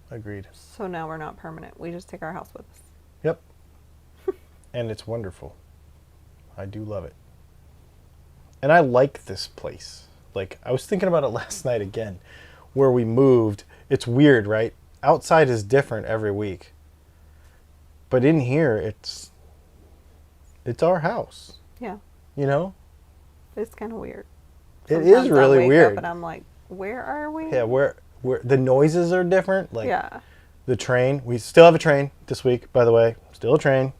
Speaker 1: Agreed.
Speaker 2: So now we're not permanent. We just take our house with us.
Speaker 1: Yep. And it's wonderful. I do love it. And I like this place. Like, I was thinking about it last night again, where we moved. It's weird, right? Outside is different every week. But in here, it's our house.
Speaker 2: Yeah.
Speaker 1: You know?
Speaker 2: It's kind of weird.
Speaker 1: It is really
Speaker 2: I wake
Speaker 1: weird.
Speaker 2: up and I'm like, where are we?
Speaker 1: Yeah, where the noises are different. Like,
Speaker 2: yeah.
Speaker 1: The train. We still have a train this week, by the way. Still a train.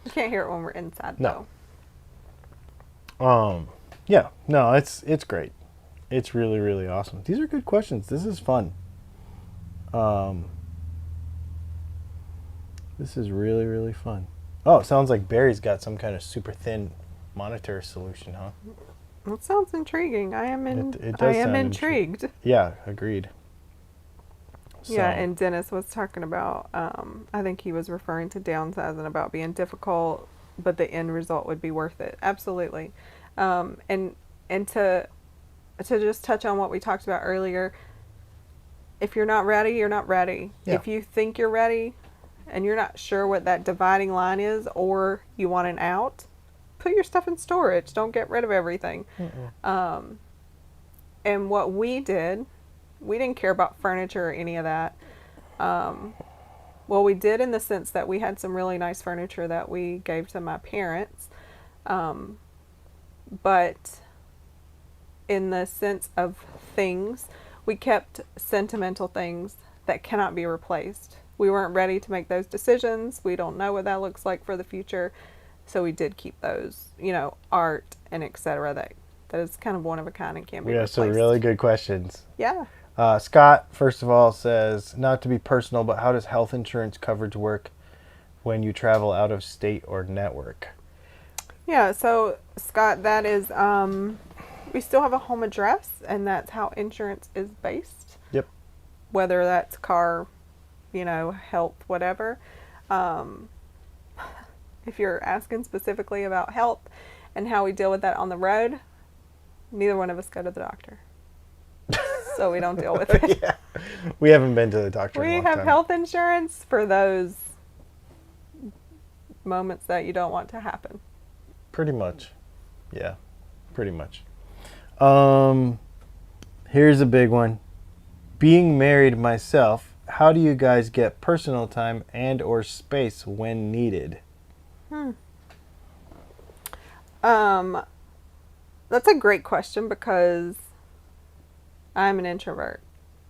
Speaker 2: You can't hear it when we're inside,
Speaker 1: No.
Speaker 2: though.
Speaker 1: Yeah. No, it's great. It's really, really awesome. These are good questions. This is fun. This is really, really fun. Oh, it sounds like Barry's got some kind of super thin monitor solution, huh?
Speaker 2: That sounds intriguing. I am
Speaker 1: It does
Speaker 2: I am
Speaker 1: sound
Speaker 2: intrigued.
Speaker 1: Yeah, agreed. So,
Speaker 2: Yeah, and Dennis was talking about, I think he was referring to downsizing about being difficult, but the end result would be worth it. Absolutely. And to just touch on what we talked about earlier, if you're not ready, you're not ready.
Speaker 1: Yeah.
Speaker 2: If you think you're ready and you're not sure what that dividing line is or you want an out, put your stuff in storage. Don't get rid of everything. And what we did, we didn't care about furniture or any of that. Well, we did in the sense that we had some really nice furniture that we gave to my parents. But in the sense of things, we kept sentimental things that cannot be replaced. We weren't ready to make those decisions. We don't know what that looks like for the future. So we did keep those, art and etc. That is kind of one of a kind and can't be replaced.
Speaker 1: We have some really good questions.
Speaker 2: Yeah.
Speaker 1: Scott, first of all, says, not to be personal, but how does health insurance coverage work when you travel out of state or network?
Speaker 2: Yeah, so Scott, that is, we still have a home address, and that's how insurance is based.
Speaker 1: Yep.
Speaker 2: Whether that's car, health, whatever. If you're asking specifically about health and how we deal with that on the road, neither one of us go to the doctor. So we don't deal with it.
Speaker 1: Yeah. We haven't been to the doctor in a long
Speaker 2: We have
Speaker 1: time.
Speaker 2: health insurance for those moments that you don't want to happen.
Speaker 1: Pretty much. Yeah, pretty much. Here's a big one. Being married myself, how do you guys get personal time and or space when needed?
Speaker 2: That's a great question because I'm an introvert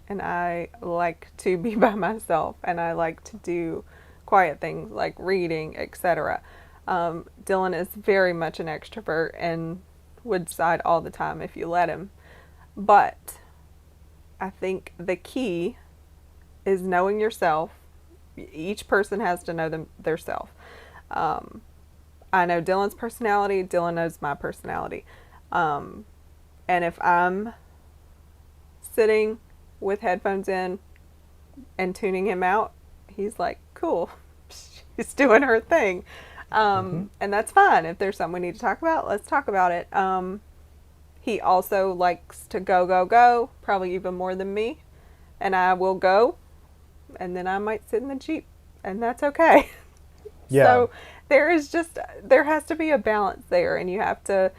Speaker 2: and I like to be by myself and I like to do quiet things like reading, etc. Dylan is very much an extrovert and would side all the time if you let him. But I think the key is knowing yourself. Each person has to know their self. I know Dylan's personality. Dylan knows my personality. And if I'm sitting with headphones in and tuning him out, he's like, cool, she's doing her thing. And that's fine. If there's something we need to talk about, let's talk about it. He also likes to go, probably even more than me. And I will go, and then I might sit in the Jeep, and that's okay.
Speaker 1: Yeah.
Speaker 2: So there has to be a balance there, and you have to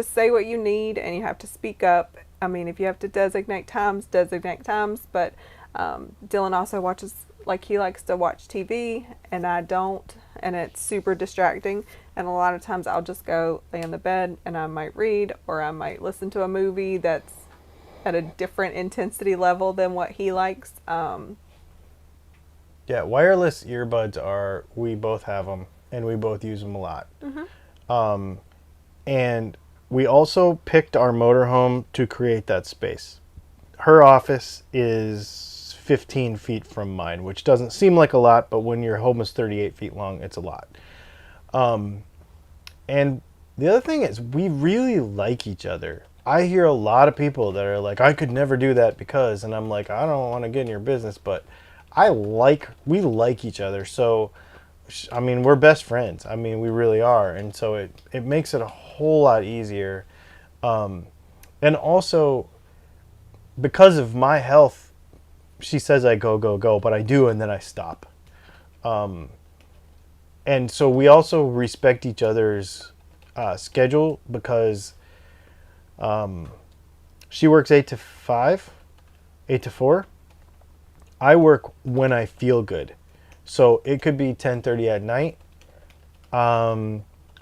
Speaker 2: say what you need, and you have to speak up. I mean, if you have to designate times, but Dylan also watches, he likes to watch TV, and I don't, and it's super distracting, and a lot of times I'll just go lay in the bed, and I might read, or I might listen to a movie that's at a different intensity level than what he likes.
Speaker 1: Yeah, wireless earbuds we both have them, and we both use them a lot. And we also picked our motorhome to create that space. Her office is 15 feet from mine, which doesn't seem like a lot, but when your home is 38 feet long, it's a lot. And the other thing is, we really like each other. I hear a lot of people that are like, I could never do that because, and I'm like, I don't want to get in your business, but we like each other. So, I mean, we're best friends. I mean, we really are. And so it makes it a whole lot easier. And also, because of my health, she says I go, go, go, but I do, and then I stop. And so we also respect each other's schedule because she works 8 to 5, 8 to 4. I work when I feel good. So it could be 10:30 at night,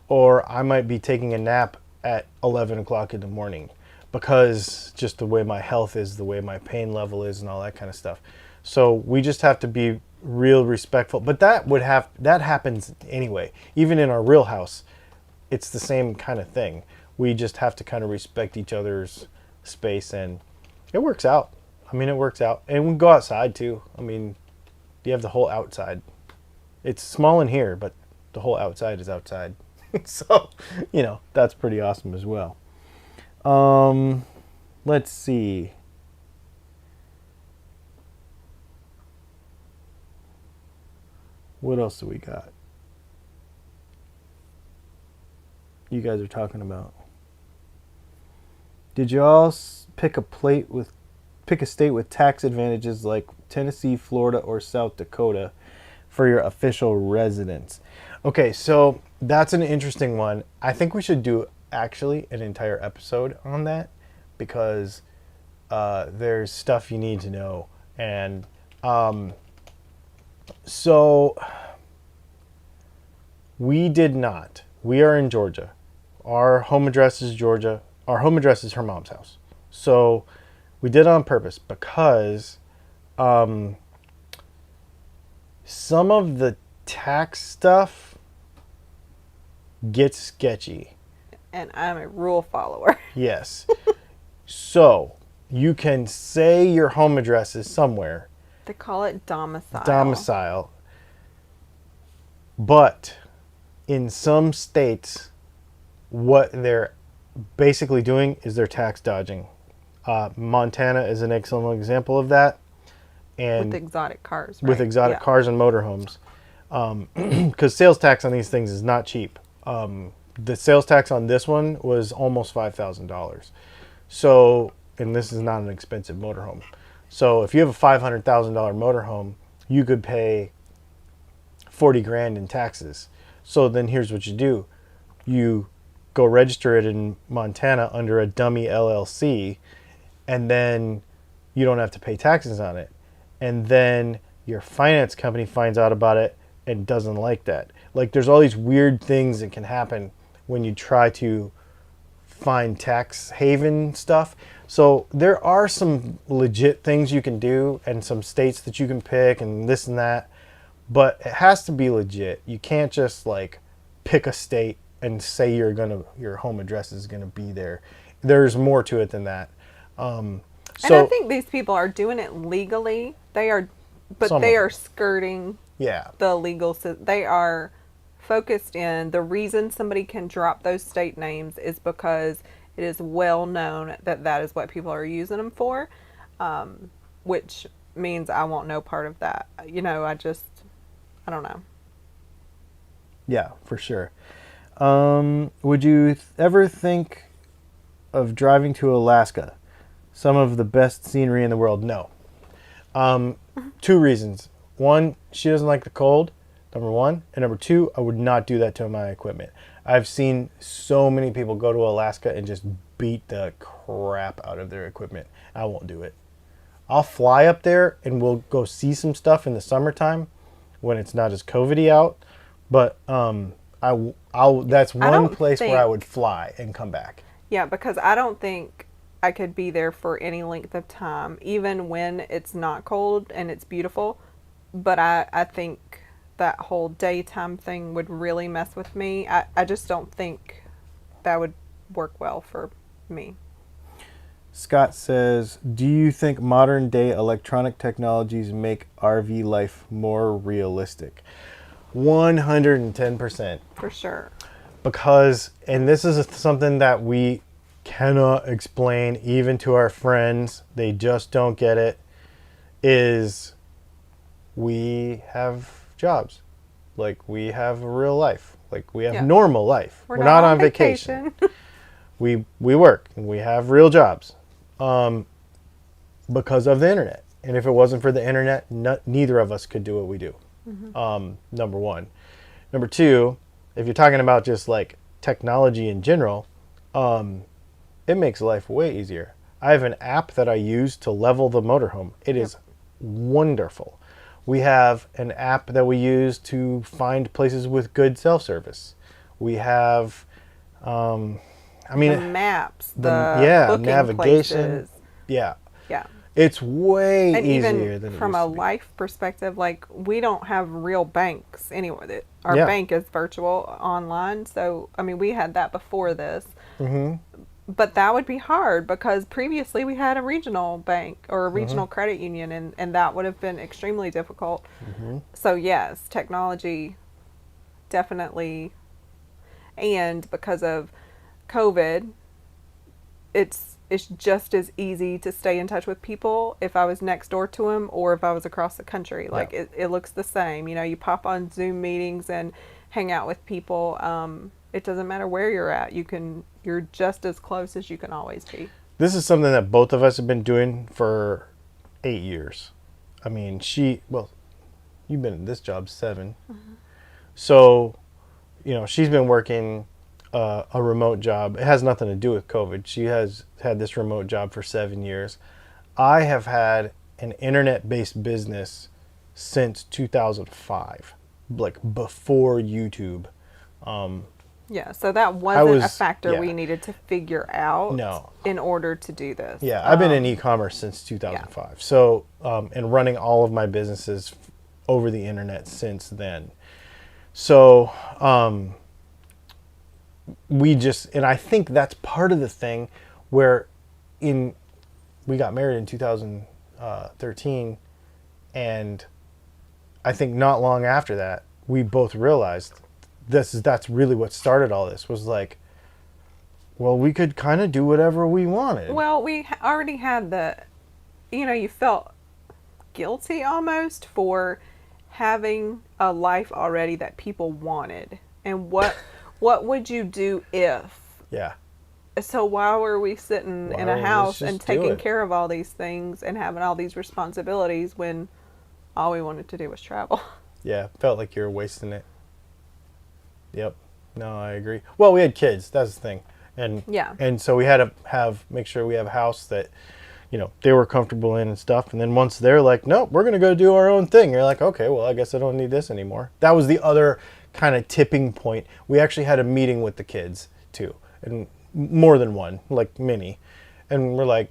Speaker 1: or I might be taking a nap at 11 o'clock in the morning because just the way my health is, the way my pain level is, and all that kind of stuff. So we just have to be real respectful. But that happens anyway. Even in our real house, it's the same kind of thing. We just have to kind of respect each other's space, and it works out. I mean, it works out. And we go outside too. I mean, you have the whole outside. It's small in here, but the whole outside is outside. So, that's pretty awesome as well. Let's see. What else do we got? You guys are talking about. Did you all pick a state with tax advantages like Tennessee, Florida, or South Dakota for your official residence? Okay, so that's an interesting one. I think we should do actually an entire episode on that because there's stuff you need to know. And so we did not. We are in Georgia. Our home address is Georgia. Our home address is her mom's house. So we did it on purpose because some of the tax stuff gets sketchy.
Speaker 2: And I'm a rule follower.
Speaker 1: Yes. So you can say your home address is somewhere.
Speaker 2: They call it domicile.
Speaker 1: Domicile. But in some states, what they're basically doing is they're tax dodging. Montana is an excellent example of that. And
Speaker 2: with exotic cars, right?
Speaker 1: With exotic cars and motorhomes. Because sales tax on these things is not cheap. The sales tax on this one was almost $5,000. So, and this is not an expensive motorhome. So if you have a $500,000 motorhome, you could pay 40 grand in taxes. So then here's what you do. You go register it in Montana under a dummy LLC, and then you don't have to pay taxes on it. And then your finance company finds out about it and doesn't like that. Like, there's all these weird things that can happen when you try to find tax haven stuff. So there are some legit things you can do and some states that you can pick and this and that, but it has to be legit. You can't just like pick a state and say your home address is gonna be there. There's more to it than that.
Speaker 2: And I think these people are doing it legally. They are skirting the legal. They are focused in the reason somebody can drop those state names is because it is well known that is what people are using them for, which means I want no part of that. I don't know.
Speaker 1: Yeah, for sure. Would you ever think of driving to Alaska? Some of the best scenery in the world? No. 2 reasons. 1, she doesn't like the cold, number 1. And number 2, I would not do that to my equipment. I've seen so many people go to Alaska and just beat the crap out of their equipment. I won't do it. I'll fly up there and we'll go see some stuff in the summertime when it's not as COVID-y out. But that's one place where I would fly and come back.
Speaker 2: Yeah, because I don't think I could be there for any length of time, even when it's not cold and it's beautiful. But I think that whole daytime thing would really mess with me. I just don't think that would work well for me.
Speaker 1: Scott says, do you think modern day electronic technologies make RV life more realistic? 110%.
Speaker 2: For sure.
Speaker 1: Because, and this is something that we cannot explain even to our friends, they just don't get it, is we have jobs. Like, we have a real life. Like, we have normal life.
Speaker 2: We're not on vacation.
Speaker 1: we work and we have real jobs because of the internet. And if it wasn't for the internet, neither of us could do what we do. Number one. Number two, if you're talking about just like technology in general, it makes life way easier. I have an app that I use to level the motorhome. It is wonderful. We have an app that we use to find places with good self-service. We have, the
Speaker 2: maps, the booking
Speaker 1: navigation.
Speaker 2: places.
Speaker 1: Yeah.
Speaker 2: Yeah.
Speaker 1: It's way
Speaker 2: And
Speaker 1: easier
Speaker 2: even
Speaker 1: than it
Speaker 2: from
Speaker 1: used
Speaker 2: a
Speaker 1: to be.
Speaker 2: life perspective, like we don't have real banks anyway. Our
Speaker 1: Yeah.
Speaker 2: bank is virtual online. So, I mean, we had that before this.
Speaker 1: Mm-hmm.
Speaker 2: But that would be hard because previously we had a regional bank or a regional credit union, and that would have been extremely difficult. So, yes, technology definitely. And because of COVID, it's just as easy to stay in touch with people if I was next door to them or if I was across the country. Like, it looks the same. You know, you pop on Zoom meetings and hang out with people. It doesn't matter where you're at. You're just as close as you can always be.
Speaker 1: This is something that both of us have been doing for 8 years. I mean, you've been in this job 7. So, she's been working a remote job. It has nothing to do with COVID. She has had this remote job for 7 years. I have had an internet-based business since 2005, like before YouTube.
Speaker 2: Yeah, so that wasn't a factor we needed to figure out
Speaker 1: No.
Speaker 2: in order to do this.
Speaker 1: Yeah, I've been in e-commerce since 2005. Yeah. So, and running all of my businesses over the internet since then. So, and I think that's part of the thing where we got married in 2013, and I think not long after that, we both realized that's really what started all this, was like, well, we could kind of do whatever we wanted.
Speaker 2: Well, we already had you felt guilty almost for having a life already that people wanted. And what would you do if?
Speaker 1: Yeah.
Speaker 2: So why were we sitting in a house and taking care of all these things and having all these responsibilities when all we wanted to do was travel?
Speaker 1: Yeah, felt like you were wasting it. Yep. No, I agree. Well, we had kids. That's the thing. And so we had to make sure we have a house that, they were comfortable in and stuff. And then once they're like, nope, we're going to go do our own thing. You're like, okay, well, I guess I don't need this anymore. That was the other kind of tipping point. We actually had a meeting with the kids too, and more than one, like many. And we're like,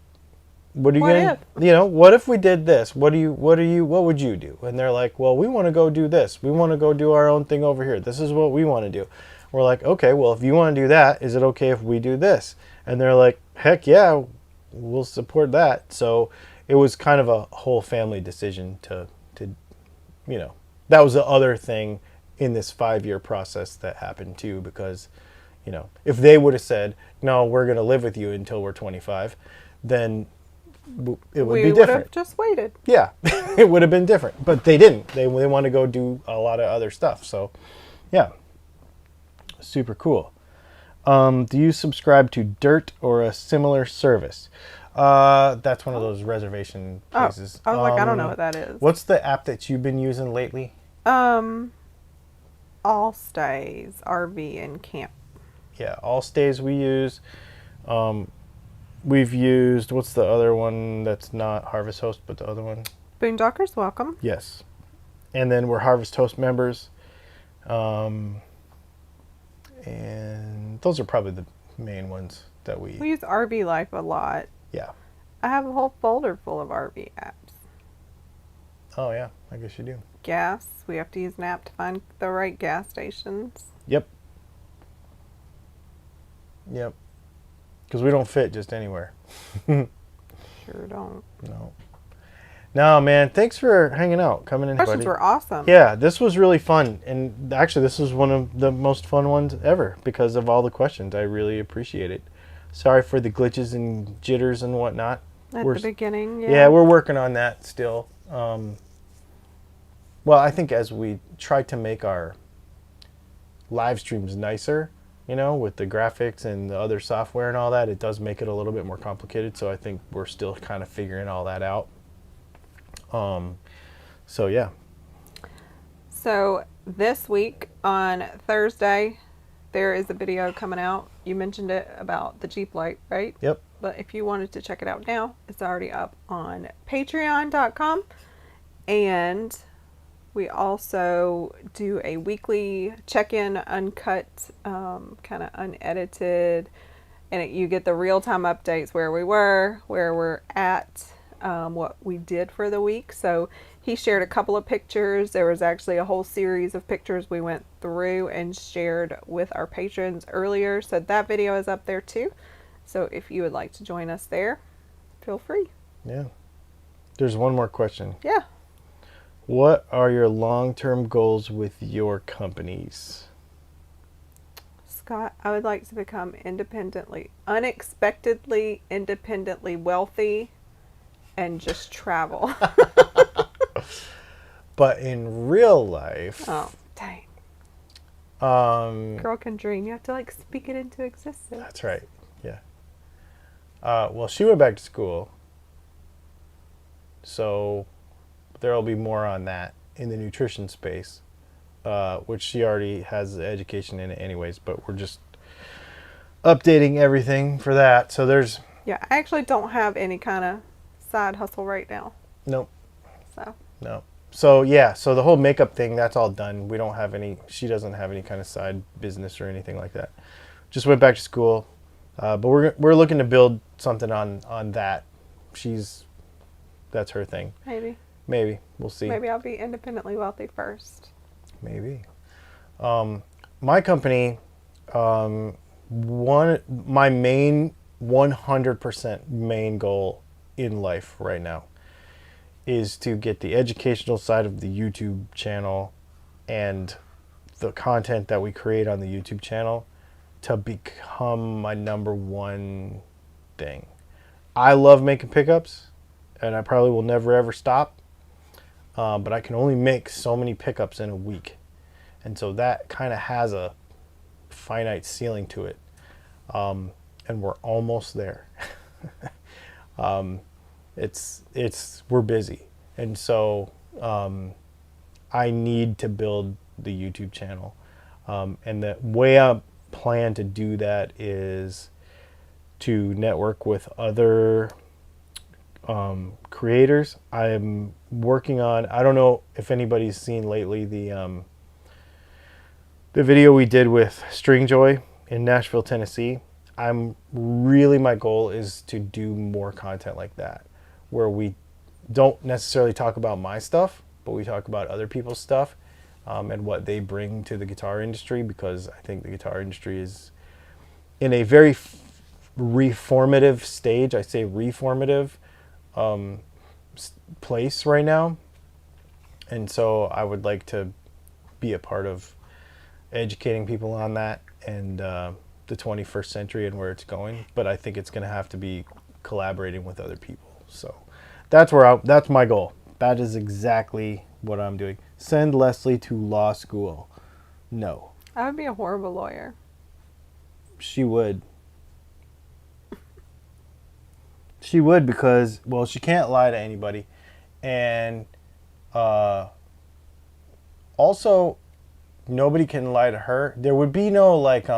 Speaker 1: what if we did this? What would you do? And they're like, well, we want to go do this. We want to go do our own thing over here. This is what we want to do. We're like, okay, well, if you want to do that, is it okay if we do this? And they're like, heck yeah, we'll support that. So it was kind of a whole family decision to that was the other thing in this 5-year process that happened too, because, if they would have said, no, we're going to live with you until we're 25, then it would be different. We would have
Speaker 2: just waited.
Speaker 1: Yeah, it would have been different. But they didn't. They want to go do a lot of other stuff. So, yeah, super cool. Do you subscribe to Dirt or a similar service? That's one of those reservation places.
Speaker 2: I was I don't know what that is.
Speaker 1: What's the app that you've been using lately?
Speaker 2: All Stays, RV and Camp.
Speaker 1: Yeah, All Stays we use. We've used, what's the other one that's not Harvest Host, but the other one?
Speaker 2: Boondockers Welcome.
Speaker 1: Yes. And then we're Harvest Host members. And those are probably the main ones that we
Speaker 2: use RV Life a lot.
Speaker 1: Yeah.
Speaker 2: I have a whole folder full of RV apps.
Speaker 1: Oh, yeah. I guess you do.
Speaker 2: Gas. We have to use an app to find the right gas stations.
Speaker 1: Yep. Yep. Because we don't fit just anywhere.
Speaker 2: Sure don't.
Speaker 1: No. No, man. Thanks for hanging out, coming in,
Speaker 2: Questions
Speaker 1: buddy.
Speaker 2: were awesome.
Speaker 1: Yeah, this was really fun. And actually, this was one of the most fun ones ever because of all the questions. I really appreciate it. Sorry for the glitches and jitters and whatnot.
Speaker 2: At
Speaker 1: We're
Speaker 2: the beginning, yeah.
Speaker 1: Yeah, we're working on that still. Well, I think as we try to make our live streams nicer, with the graphics and the other software and all that, it does make it a little bit more complicated. So I think we're still kind of figuring all that out. So yeah.
Speaker 2: So this week on Thursday, there is a video coming out. You mentioned it about the Jeep light, right?
Speaker 1: Yep.
Speaker 2: But if you wanted to check it out now, it's already up on patreon.com. And we also do a weekly check-in, uncut, kind of unedited. And you get the real-time updates where we were, where we're at, what we did for the week. So he shared a couple of pictures. There was actually a whole series of pictures we went through and shared with our patrons earlier. So that video is up there too. So if you would like to join us there, feel free.
Speaker 1: Yeah. There's one more question.
Speaker 2: Yeah.
Speaker 1: What are your long-term goals with your companies?
Speaker 2: Scott, I would like to become unexpectedly independently wealthy and just travel.
Speaker 1: But in real life,
Speaker 2: Oh, dang. Girl can dream. You have to speak it into existence.
Speaker 1: That's right. Yeah. Well, she went back to school, so there'll be more on that in the nutrition space, which she already has the education in it anyways, but we're just updating everything for that. So there's...
Speaker 2: Yeah, I actually don't have any kind of side hustle right now.
Speaker 1: Nope.
Speaker 2: So.
Speaker 1: No. So yeah, so the whole makeup thing, that's all done. We don't have any, she doesn't have any kind of side business or anything like that. Just went back to school. But we're looking to build something on that. That's her thing. Maybe. We'll see.
Speaker 2: Maybe I'll be independently wealthy first.
Speaker 1: Maybe. My company, my main 100% main goal in life right now is to get the educational side of the YouTube channel and the content that we create on the YouTube channel to become my number one thing. I love making pickups, and I probably will never ever stop. But I can only make so many pickups in a week. And so that kind of has a finite ceiling to it. And we're almost there. We're busy. And so I need to build the YouTube channel. And the way I plan to do that is to network with other creators. I'm working on, I don't know if anybody's seen lately the video we did with Stringjoy in Nashville, Tennessee. My goal is to do more content like that, where we don't necessarily talk about my stuff, but we talk about other people's stuff and what they bring to the guitar industry, because I think the guitar industry is in a very reformative stage. I say reformative place right now. And so I would like to be a part of educating people on that and the 21st century and where it's going. But I think it's going to have to be collaborating with other people. So that's my goal. That is exactly what I'm doing. Send Leslie to law school. No.
Speaker 2: I would be a horrible lawyer.
Speaker 1: She would. She would, because, well, she can't lie to anybody. And also, nobody can lie to her. There would be no, like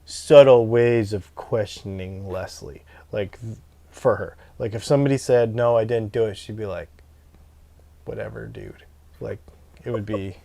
Speaker 1: subtle ways of questioning Leslie, for her. Like, if somebody said, no, I didn't do it, she'd be like, whatever, dude. Like, it would be